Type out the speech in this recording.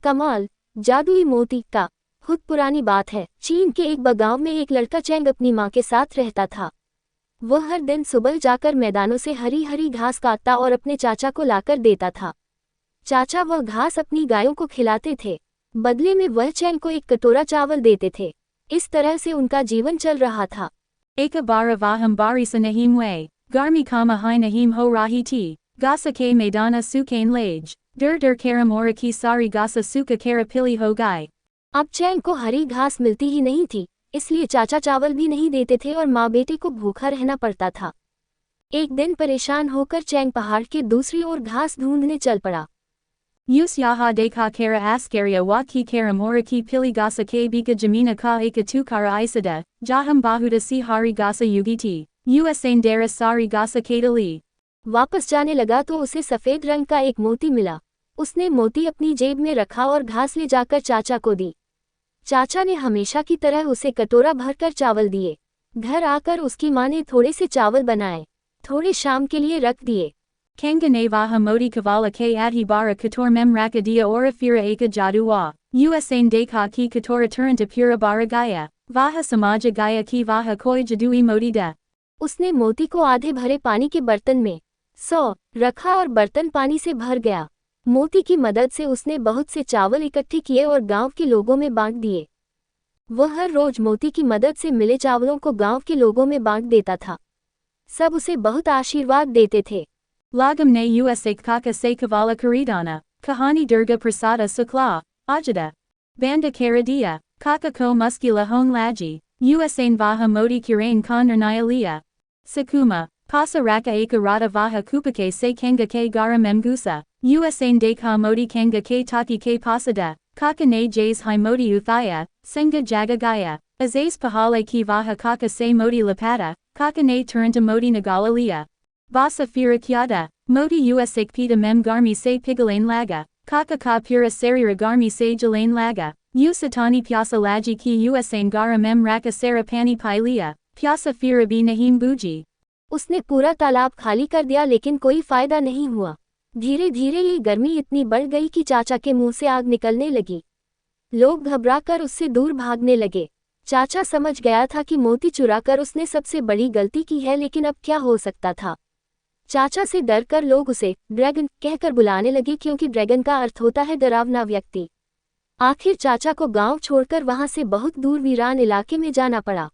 कमाल, जादुई मोती का खुद पुरानी बात है। चीन के एक गांव में एक लड़का चैंग अपनी माँ के साथ रहता था। वह हर दिन सुबह जाकर मैदानों से हरी हरी घास काटता और अपने चाचा को लाकर देता था। चाचा वह घास अपनी गायों को खिलाते थे, बदले में वह चैंग को एक कटोरा चावल देते थे। इस तरह से उनका जीवन चल रहा था। एक बार वाहम बारिश नहीं हुए, गर्मी का महीना नहीं हो रही थी, घास के मैदान सूखे लेज, डर डर कर मोर की सारी घास सूख कर पीली हो गई। अब चैंग को हरी घास मिलती ही नहीं थी, इसलिए चाचा चावल भी नहीं देते थे और माँ बेटे को भूखा रहना पड़ता था। एक दिन परेशान होकर चैंग पहाड़ के दूसरी ओर घास ढूंढने चल पड़ा। Us yaha देखा कर आश्चर्य हुआ कि कर मोर की पीली घास के बीच जमीन का एक टुकड़ा ऐसा जहाँ बहुत सी हरी घास युगी थी। Usain डेरा सारी घास के डली। वापस जाने लगा तो उसे सफेद रंग का एक मोती मिला। उसने मोती अपनी जेब में रखा और घास ले जाकर चाचा को दी। चाचा ने हमेशा की तरह उसे कटोरा भरकर चावल दिए। घर आकर उसकी माँ ने थोड़े से चावल बनाए, थोड़े शाम के लिए रख दिए। Kangane vaha modi kavala ke adhi bara kator mem rakadia ora fira eka jadua. Usain dekha ki katora turanta pura bara gaya. Vaha samaja gaya ki vaha koi jadui modi da. उसने मोती को आधे भरे पानी के बर्तन में रखा और बर्तन पानी से भर गया। मोती की मदद से उसने बहुत से चावल इकट्ठे किए और गांव के लोगों में बांट दिए। वह हर रोज मोती की मदद से मिले चावलों को गांव के लोगों में बांट देता था। सब उसे बहुत आशीर्वाद देते थे। Lagam ne usak kaka se kavala karidana, kahani durga prasada sukla, ajada. Banda karadia, kaka ko muskula hong laji, usain vaha modi kirain konarnaya Sakuma, pasa raka eka rata vaha kupake se kenga ke gara memgusa, usain dekha modi kenga ke taki ke pasada, kaka ne jays hi modi uthaya, senga jaga gaya, azais pahale ki vaha kaka se modi lapata, kaka ne turanta modi nagalalia. Vasa fira kyada, modi usak pita mem garmi se pigalain laga, kaka ka pura sarira garmi se jalain laga, usatani pyasa laji ki usain gara mem raka sara pani pilia, pyasa fira bi nahim buji. उसने पूरा तालाब खाली कर दिया लेकिन कोई फायदा नहीं हुआ। धीरे धीरे ये गर्मी इतनी बढ़ गई कि चाचा के मुंह से आग निकलने लगी। लोग घबराकर उससे दूर भागने लगे। चाचा समझ गया था कि मोती चुराकर उसने सबसे बड़ी गलती की है, लेकिन अब क्या हो सकता था। चाचा से डरकर लोग उसे ड्रैगन कहकर बुलाने लगे, क्योंकि ड्रैगन का अर्थ होता है डरावना व्यक्ति। आखिर चाचा को गांव छोड़कर वहां से बहुत दूर वीरान इलाके में जाना पड़ा।